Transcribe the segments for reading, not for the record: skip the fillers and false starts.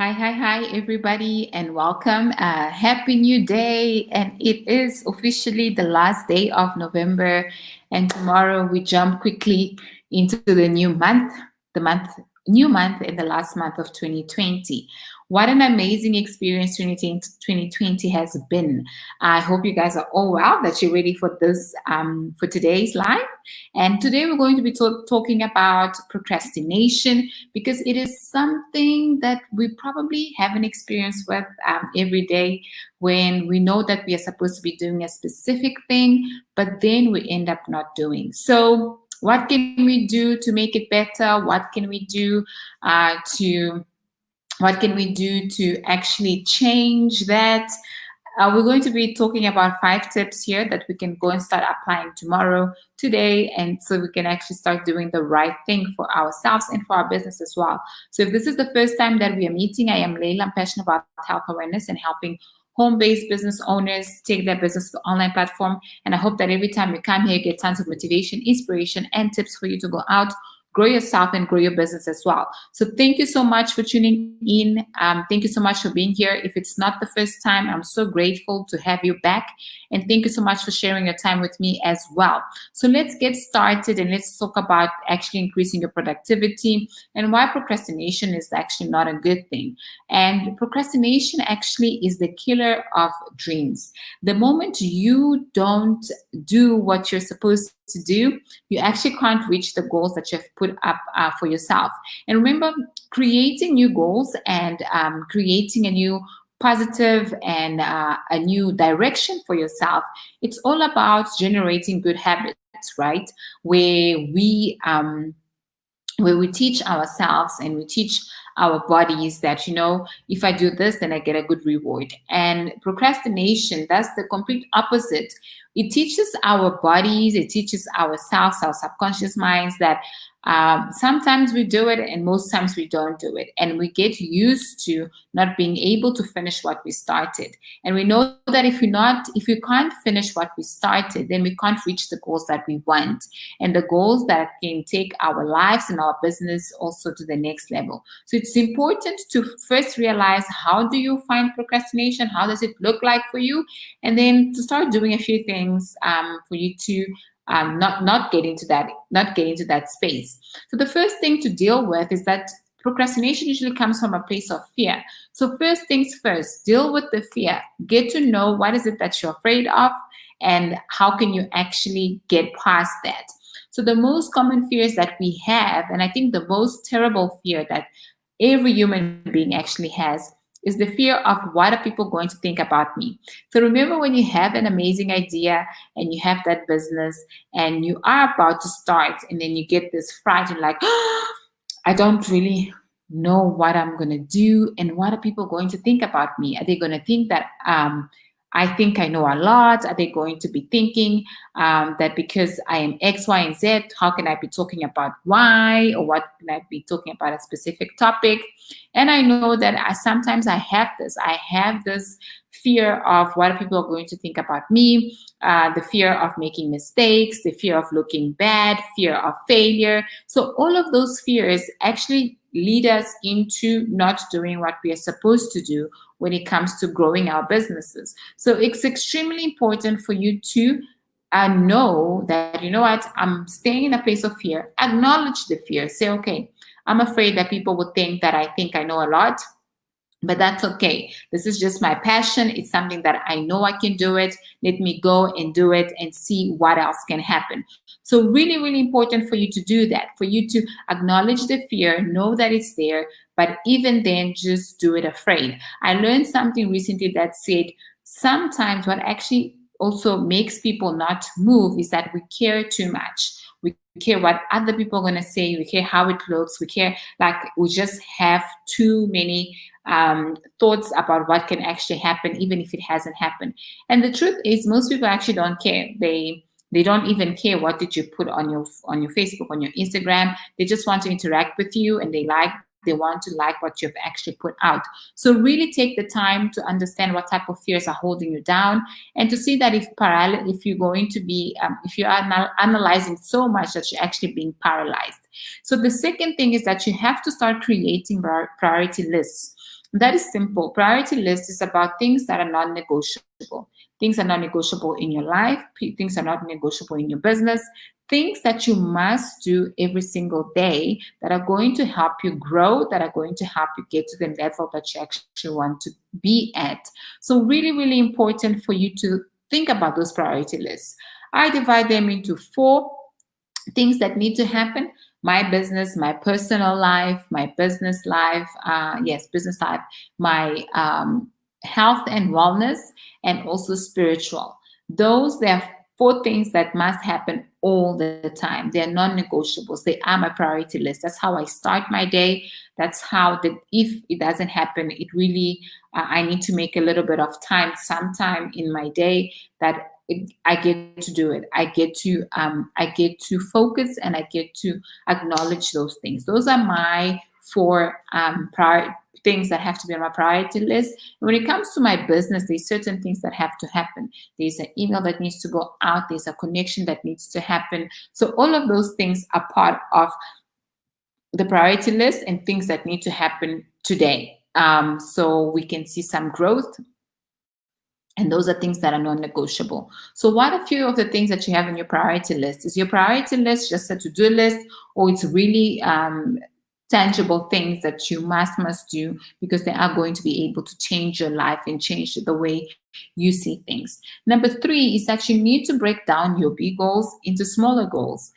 Hi, everybody, and welcome. Happy New Day. And it is officially the last day of November. And tomorrow we jump quickly into the new month in the last month of 2020. What an amazing experience 2020 has been. I hope you guys are all well, that you're ready for for today's live. And today we're going to be talking about procrastination because it is something that we probably have an experience with every day when we know that we are supposed to be doing a specific thing, but then we end up not doing. So, what can we do to make it better? What can we do to actually change that? We're going to be talking about 5 tips here that we can go and start applying tomorrow, today, and so we can actually start doing the right thing for ourselves and for our business as well. So, if this is the first time that we are meeting, I am Layla. I'm passionate about health awareness and helping home-based business owners take their business to the online platform. And I hope that every time you come here, you get tons of motivation, inspiration, and tips for you to go out, grow yourself, and grow your business as well. So thank you so much for tuning in. Thank you so much for being here. If it's not the first time, I'm so grateful to have you back. And thank you so much for sharing your time with me as well. So let's get started and let's talk about actually increasing your productivity and why procrastination is actually not a good thing. And procrastination actually is the killer of dreams. The moment you don't do what you're supposed to do, you actually can't reach the goals that you've put up for yourself. And remember, creating new goals and creating a new positive and a new direction for yourself, it's all about generating good habits, right? Where we teach ourselves and we teach our bodies that, if I do this, then I get a good reward. And procrastination, that's the complete opposite. It teaches our bodies, it teaches ourselves, our subconscious minds that sometimes we do it and most times we don't do it. And we get used to not being able to finish what we started. And we know that if we can't finish what we started, then we can't reach the goals that we want and the goals that can take our lives and our business also to the next level. So it's important to first realize, how do you find procrastination? How does it look like for you? And then to start doing a few things for you to not get into that space. So the first thing to deal with is that procrastination usually comes from a place of fear. So first things first, deal with the fear. Get to know what is it that you're afraid of and how can you actually get past that. So the most common fears that we have, and I think the most terrible fear that every human being actually has, is the fear of what are people going to think about me. So remember, when you have an amazing idea and you have that business and you are about to start and then you get this fright and like, oh, I don't really know what I'm going to do and what are people going to think about me? Are they going to think that I think I know a lot? Are they going to be thinking that because I am X, Y, and Z, how can I be talking about Y, or what can I be talking about a specific topic? And I know that sometimes I have this fear of what people are going to think about me, the fear of making mistakes, the fear of looking bad, fear of failure. So all of those fears actually lead us into not doing what we are supposed to do when it comes to growing our businesses. So it's extremely important for you to know that, you know what, I'm staying in a place of fear. Acknowledge the fear. Say, okay, I'm afraid that people would think that I think I know a lot, but that's okay. This is just my passion. It's something that I know I can do it. Let me go and do it and see what else can happen. So really, really important for you to do that, for you to acknowledge the fear, know that it's there, but even then, just do it afraid. I learned something recently that said sometimes what actually also makes people not move is that we care too much. We care what other people are going to say. We care how it looks. We care, like, we just have too many thoughts about what can actually happen, even if it hasn't happened. And the truth is, most people actually don't care. They don't even care what did you put on your Facebook, on your Instagram. They just want to interact with you, and they want to like what you've actually put out. So really take the time to understand what type of fears are holding you down, and to see that if you're going to be, if you are analyzing so much that you're actually being paralyzed. So the second thing is that you have to start creating priority lists. That is simple. Priority list is about things that are non-negotiable. Things are non-negotiable in your life. Things are not negotiable in your business. Things that you must do every single day that are going to help you grow, that are going to help you get to the level that you actually want to be at. So really, really important for you to think about those priority lists. I divide them into four things that need to happen: my business, my personal life, my business life, yes, business life, my health and wellness, and also spiritual. Those, there are four things that must happen all the time. They're non-negotiables. They are my priority list. That's how I start my day. That's how that if it doesn't happen, it really I need to make a little bit of time sometime in my day that I get to do it. I get to focus, and I get to acknowledge those things. Those are my four things that have to be on my priority list. When it comes to my business, there's certain things that have to happen. There's an email that needs to go out. There's a connection that needs to happen. So all of those things are part of the priority list and things that need to happen today. So we can see some growth, and those are things that are non-negotiable. So what are a few of the things that you have in your priority list? Is your priority list just a to-do list, or it's really tangible things that you must do because they are going to be able to change your life and change the way you see things? Number three is that you need to break down your big goals into smaller goals,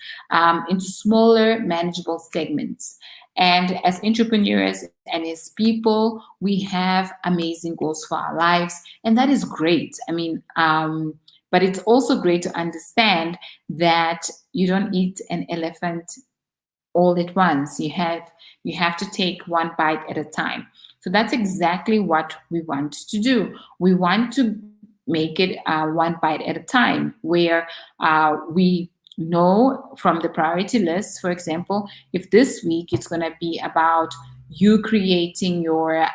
into smaller manageable segments. And as entrepreneurs and as people, we have amazing goals for our lives, and that is great. I mean, but it's also great to understand that you don't eat an elephant all at once. You have to take one bite at a time. So that's exactly what we want to do. We want to make it one bite at a time, where we know from the priority list, for example, if this week it's going to be about you creating your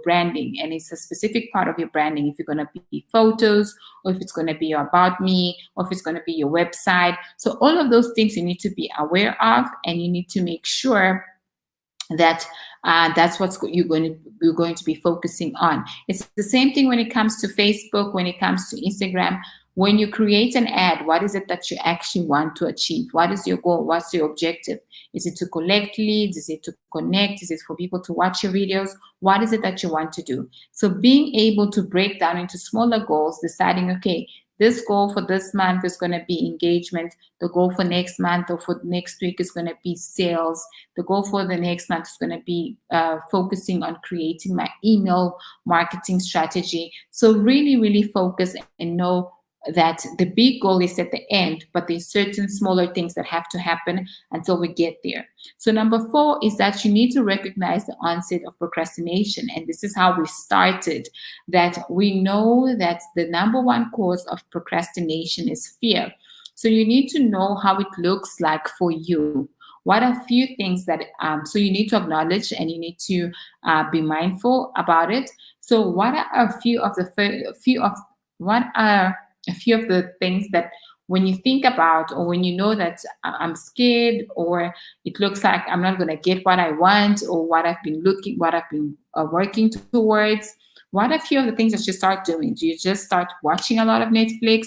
branding, and it's a specific part of your branding, if you're going to be photos, or if it's going to be your about me, or if it's going to be your website. So all of those things you need to be aware of, and you need to make sure that that's what you're going to be focusing on. It's the same thing when it comes to Facebook, when it comes to Instagram. When you create an ad, what is it that you actually want to achieve? What is your goal? What's your objective? Is it to collect leads? Is it to connect? Is it for people to watch your videos? What is it that you want to do? So being able to break down into smaller goals, deciding, okay, this goal for this month is going to be engagement. The goal for next month or for next week is going to be sales. The goal for the next month is going to be focusing on creating my email marketing strategy. So really, really focus and know that the big goal is at the end, but there's certain smaller things that have to happen until we get there. So number four is that you need to recognize the onset of procrastination. And this is how we started, that we know that the number one cause of procrastination is fear. So you need to know how it looks like for you. What are a few things that, so you need to acknowledge, and you need to be mindful about it. So what are a few of the things that when you think about, or when you know that I'm scared, or it looks like I'm not going to get what I want, or what I've been working towards, what are a few of the things that you start doing? Do you just start watching a lot of Netflix?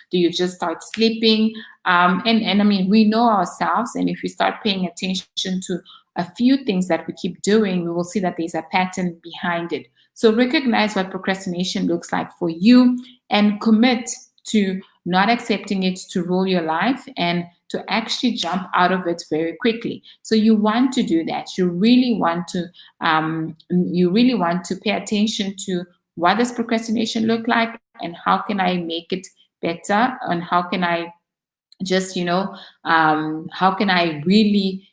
Do you just start sleeping? And I mean, we know ourselves, and if we start paying attention to a few things that we keep doing, we will see that there's a pattern behind it. So recognize what procrastination looks like for you, and commit to not accepting it to rule your life, and to actually jump out of it very quickly. So you want to do that. You really want to pay attention to what does procrastination look like, and how can I make it better, and how can I just how can I really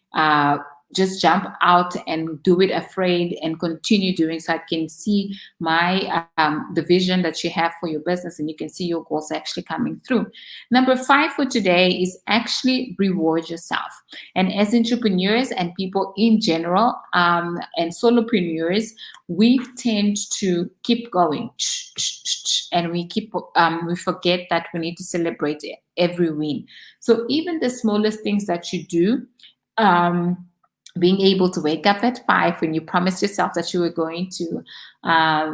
just jump out and do it afraid and continue doing, so I can see the vision that you have for your business, and you can see your goals actually coming through. Number five for today is actually reward yourself. And as entrepreneurs and people in general, and solopreneurs, we tend to keep going, and we forget that we need to celebrate every win. So even the smallest things that you do, being able to wake up at 5 when you promised yourself that you were going to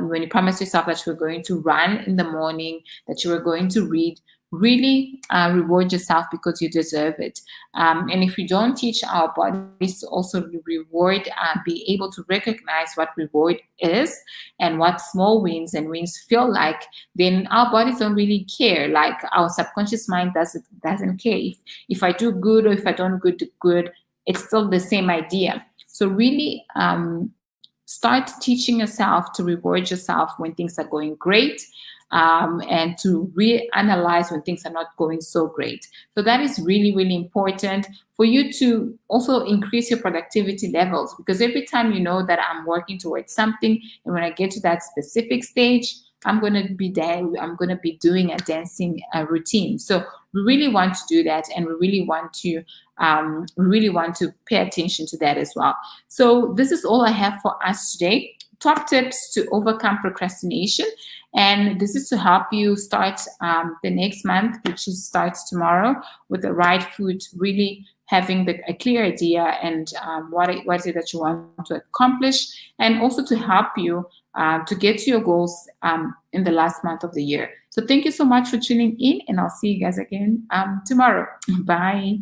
when you promised yourself that you were going to run in the morning, that you were going to read. Really reward yourself because you deserve it. And if we don't teach our bodies to also reward, be able to recognize what reward is and what small wins and wins feel like, then our bodies don't really care. Like our subconscious mind doesn't care if I do good or if I don't good, it's still the same idea. So really start teaching yourself to reward yourself when things are going great, and to reanalyze when things are not going so great. So that is really, really important for you to also increase your productivity levels, because every time you know that I'm working towards something, and when I get to that specific stage, I'm going to be there, I'm going to be doing a dancing routine. So we really want to do that, and we really want to pay attention to that as well. So this is all I have for us today. Top tips to overcome procrastination. And this is to help you start the next month, which starts tomorrow, with the right food, really having a clear idea and what is it that you want to accomplish, and also to help you to get to your goals in the last month of the year. So thank you so much for tuning in, and I'll see you guys again tomorrow. Bye.